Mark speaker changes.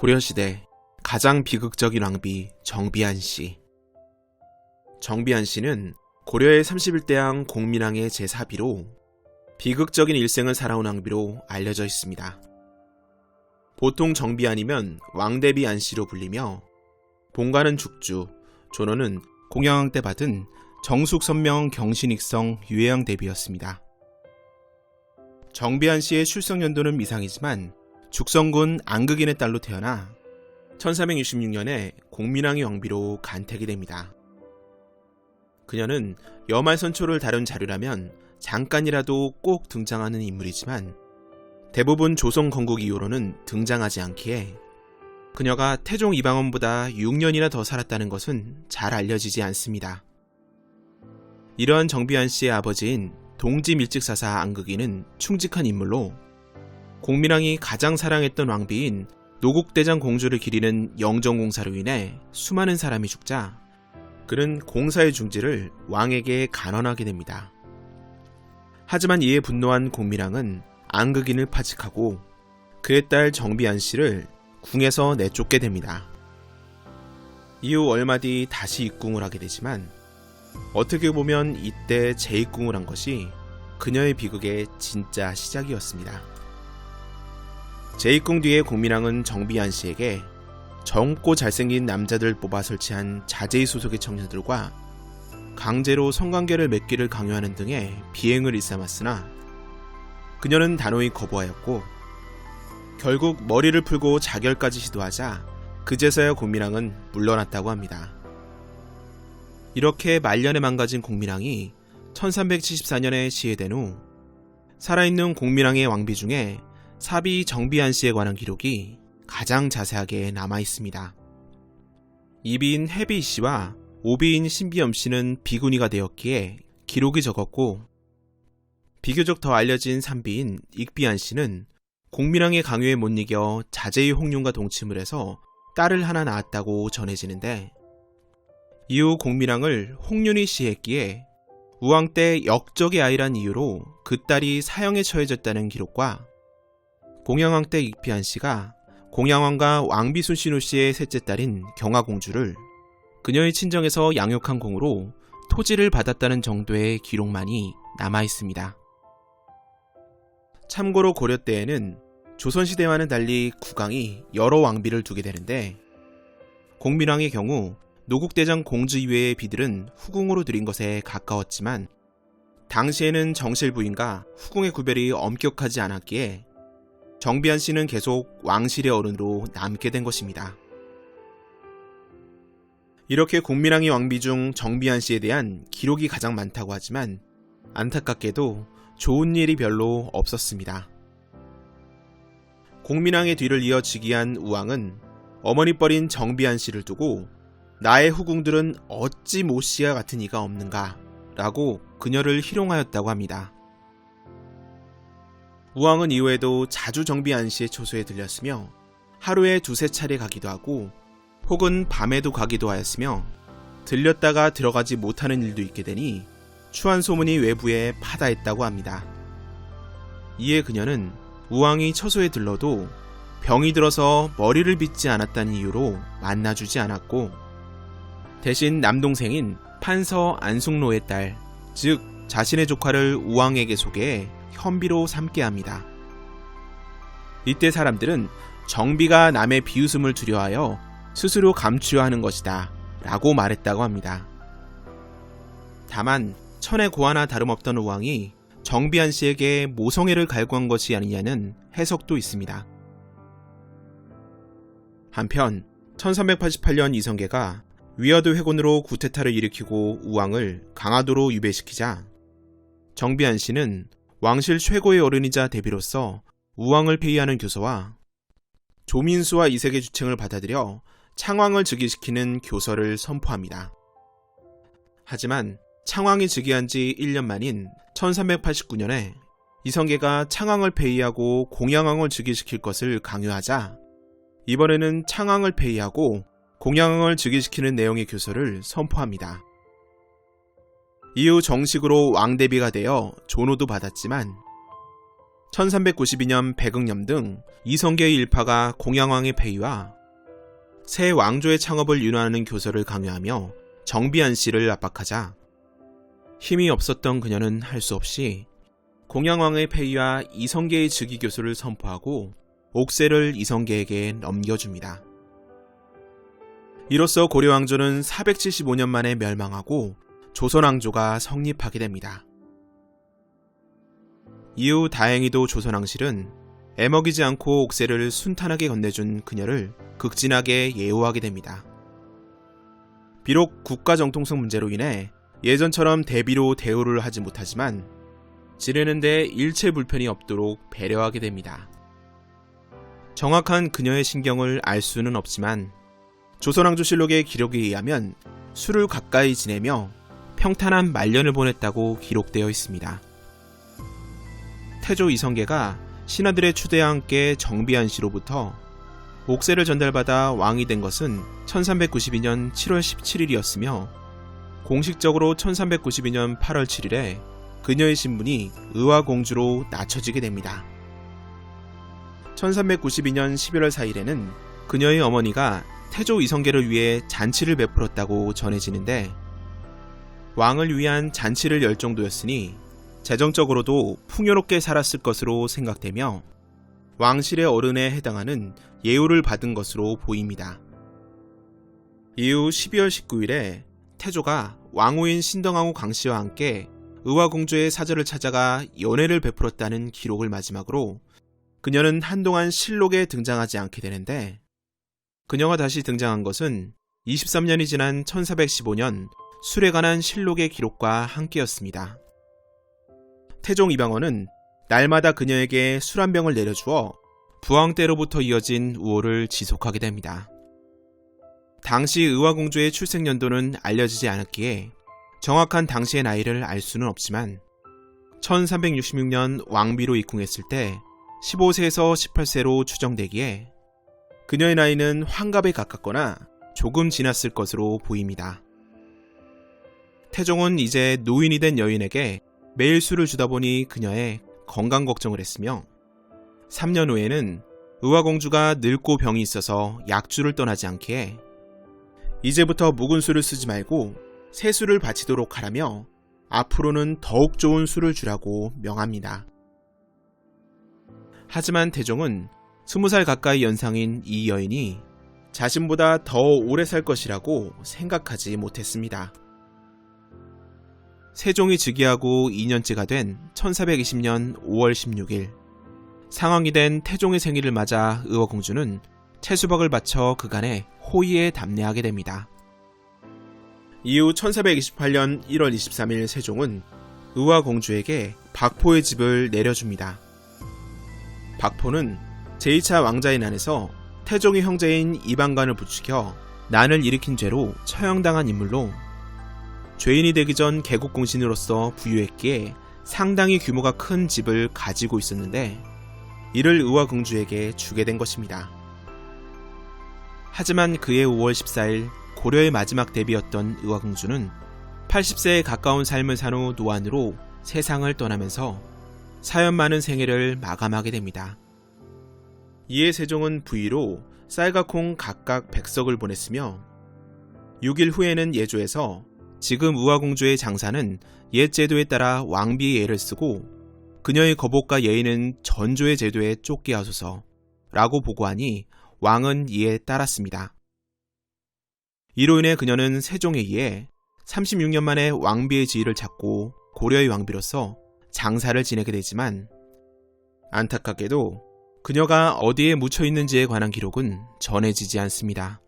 Speaker 1: 고려시대 가장 비극적인 왕비 정비한씨. 정비한씨는 고려의 31대왕 공민왕의 제4비로 비극적인 일생을 살아온 왕비로 알려져 있습니다. 보통 정비한이면 왕대비 안씨로 불리며 본가는 죽주, 존호는 공양왕 때 받은 정숙선명 경신익성 유해왕 대비였습니다. 정비한씨의 출생연도는 미상이지만 죽성군 안극인의 딸로 태어나 1366년에 공민왕의 왕비로 간택이 됩니다. 그녀는 여말선초를 다룬 자료라면 잠깐이라도 꼭 등장하는 인물이지만 대부분 조선 건국 이후로는 등장하지 않기에 그녀가 태종 이방원보다 6년이나 더 살았다는 것은 잘 알려지지 않습니다. 이러한 정비한 씨의 아버지인 동지밀직사사 안극인은 충직한 인물로 공민왕이 가장 사랑했던 왕비인 노국대장 공주를 기리는 영정공사로 인해 수많은 사람이 죽자 그는 공사의 중지를 왕에게 간언하게 됩니다. 하지만 이에 분노한 공민왕은 안극인을 파직하고 그의 딸 정비한 씨를 궁에서 내쫓게 됩니다. 이후 얼마 뒤 다시 입궁을 하게 되지만 어떻게 보면 이때 재입궁을 한 것이 그녀의 비극의 진짜 시작이었습니다. 재입궁 뒤에 공민왕은 정비한 씨에게 젊고 잘생긴 남자들 뽑아 설치한 자제의 소속의 청년들과 강제로 성관계를 맺기를 강요하는 등의 비행을 일삼았으나 그녀는 단호히 거부하였고 결국 머리를 풀고 자결까지 시도하자 그제서야 공민왕은 물러났다고 합니다. 이렇게 말년에 망가진 공민왕이 1374년에 시해된 후 살아있는 공민왕의 왕비 중에 사비 정비한 씨에 관한 기록이 가장 자세하게 남아있습니다. 이비인 해비 씨와 오비인 신비엄 씨는 비구니가 되었기에 기록이 적었고 비교적 더 알려진 삼비인 익비한 씨는 공민왕의 강요에 못 이겨 자제의 홍룡과 동침을 해서 딸을 하나 낳았다고 전해지는데 이후 공민왕을 홍륜이 시했기에 우왕 때 역적의 아이란 이유로 그 딸이 사형에 처해졌다는 기록과 공양왕 때 익비한 씨가 공양왕과 왕비 순신우 씨의 셋째 딸인 경화공주를 그녀의 친정에서 양육한 공으로 토지를 받았다는 정도의 기록만이 남아있습니다. 참고로 고려 때에는 조선시대와는 달리 국왕이 여러 왕비를 두게 되는데 공민왕의 경우 노국대장 공주 이외의 비들은 후궁으로 들인 것에 가까웠지만 당시에는 정실 부인과 후궁의 구별이 엄격하지 않았기에 정비한 씨는 계속 왕실의 어른으로 남게 된 것입니다. 이렇게 공민왕의 왕비 중 정비한 씨에 대한 기록이 가장 많다고 하지만 안타깝게도 좋은 일이 별로 없었습니다. 공민왕의 뒤를 이어 즉위한 우왕은 어머니 뻘인 정비한 씨를 두고 나의 후궁들은 어찌 모씨와 같은 이가 없는가 라고 그녀를 희롱하였다고 합니다. 우왕은 이후에도 자주 정비한 씨의 초소에 들렸으며 하루에 두세 차례 가기도 하고 혹은 밤에도 가기도 하였으며 들렸다가 들어가지 못하는 일도 있게 되니 추한 소문이 외부에 파다했다고 합니다. 이에 그녀는 우왕이 처소에 들러도 병이 들어서 머리를 빗지 않았다는 이유로 만나주지 않았고 대신 남동생인 판서 안숙로의 딸, 즉 자신의 조카를 우왕에게 소개해 현비로 삼게 합니다. 이때 사람들은 정비가 남의 비웃음을 두려워하여 스스로 감추려 하는 것이다 라고 말했다고 합니다. 다만 천의 고하나 다름없던 우왕이 정비한 씨에게 모성애를 갈구한 것이 아니냐는 해석도 있습니다. 한편 1388년 이성계가 위화도 회곤으로 구테타를 일으키고 우왕을 강화도로 유배시키자 정비한 씨는 왕실 최고의 어른이자 대비로서 우왕을 폐위하는 교서와 조민수와 이색의 주청을 받아들여 창왕을 즉위시키는 교서를 선포합니다. 하지만 창왕이 즉위한 지 1년 만인 1389년에 이성계가 창왕을 폐위하고 공양왕을 즉위시킬 것을 강요하자 이번에는 창왕을 폐위하고 공양왕을 즉위시키는 내용의 교서를 선포합니다. 이후 정식으로 왕대비가 되어 존호도 받았지만 1392년 백응염 등 이성계의 일파가 공양왕의 폐위와 새 왕조의 창업을 윤화하는 교서를 강요하며 정비한 씨를 압박하자 힘이 없었던 그녀는 할 수 없이 공양왕의 폐위와 이성계의 즉위 교서를 선포하고 옥새를 이성계에게 넘겨줍니다. 이로써 고려왕조는 475년 만에 멸망하고 조선왕조가 성립하게 됩니다. 이후 다행히도 조선왕실은 애먹이지 않고 옥새를 순탄하게 건네준 그녀를 극진하게 예우하게 됩니다. 비록 국가 정통성 문제로 인해 예전처럼 대비로 대우를 하지 못하지만 지내는 데 일체 불편이 없도록 배려하게 됩니다. 정확한 그녀의 신경을 알 수는 없지만 조선왕조실록의 기록에 의하면 술을 가까이 지내며 평탄한 말년을 보냈다고 기록되어 있습니다. 태조 이성계가 신하들의 추대와 함께 정비한 씨로부터 옥새를 전달받아 왕이 된 것은 1392년 7월 17일이었으며 공식적으로 1392년 8월 7일에 그녀의 신분이 의화공주로 낮춰지게 됩니다. 1392년 11월 4일에는 그녀의 어머니가 태조 이성계를 위해 잔치를 베풀었다고 전해지는데 왕을 위한 잔치를 열 정도였으니 재정적으로도 풍요롭게 살았을 것으로 생각되며 왕실의 어른에 해당하는 예우를 받은 것으로 보입니다. 이후 12월 19일에 태조가 왕후인 신덕왕후 강씨와 함께 의화공주의 사저를 찾아가 연회를 베풀었다는 기록을 마지막으로 그녀는 한동안 실록에 등장하지 않게 되는데 그녀가 다시 등장한 것은 23년이 지난 1415년 술에 관한 실록의 기록과 함께였습니다. 태종 이방원은 날마다 그녀에게 술 한 병을 내려주어 부왕 때로부터 이어진 우호를 지속하게 됩니다. 당시 의화공주의 출생 연도는 알려지지 않았기에 정확한 당시의 나이를 알 수는 없지만 1366년 왕비로 입궁했을 때 15세에서 18세로 추정되기에 그녀의 나이는 환갑에 가깝거나 조금 지났을 것으로 보입니다. 태종은 이제 노인이 된 여인에게 매일 술을 주다 보니 그녀의 건강 걱정을 했으며 3년 후에는 의화공주가 늙고 병이 있어서 약주를 떠나지 않기에 이제부터 묵은 술을 쓰지 말고 새 술을 바치도록 하라며 앞으로는 더욱 좋은 술을 주라고 명합니다. 하지만 태종은 20살 가까이 연상인 이 여인이 자신보다 더 오래 살 것이라고 생각하지 못했습니다. 세종이 즉위하고 2년째가 된 1420년 5월 16일 상왕이 된 태종의 생일을 맞아 의화공주는 채수박을 바쳐 그간의 호의에 답례하게 됩니다. 이후 1428년 1월 23일 세종은 의화공주에게 박포의 집을 내려줍니다. 박포는 제2차 왕자의 난에서 태종의 형제인 이방관을 부추겨 난을 일으킨 죄로 처형당한 인물로 죄인이 되기 전 개국공신으로서 부유했기에 상당히 규모가 큰 집을 가지고 있었는데 이를 의화공주에게 주게 된 것입니다. 하지만 그해 5월 14일 고려의 마지막 대비였던 의화공주는 80세에 가까운 삶을 산 후 노안으로 세상을 떠나면서 사연 많은 생애를 마감하게 됩니다. 이에 세종은 부위로 쌀과 콩 각각 100석을 보냈으며 6일 후에는 예조에서 지금 의화공주의 장사는 옛 제도에 따라 왕비의 예를 쓰고 그녀의 거복과 예의는 전조의 제도에 쫓게 하소서 라고 보고하니 왕은 이에 따랐습니다. 이로 인해 그녀는 세종에 의해 36년 만에 왕비의 지위를 찾고 고려의 왕비로서 장사를 지내게 되지만 안타깝게도 그녀가 어디에 묻혀 있는지에 관한 기록은 전해지지 않습니다.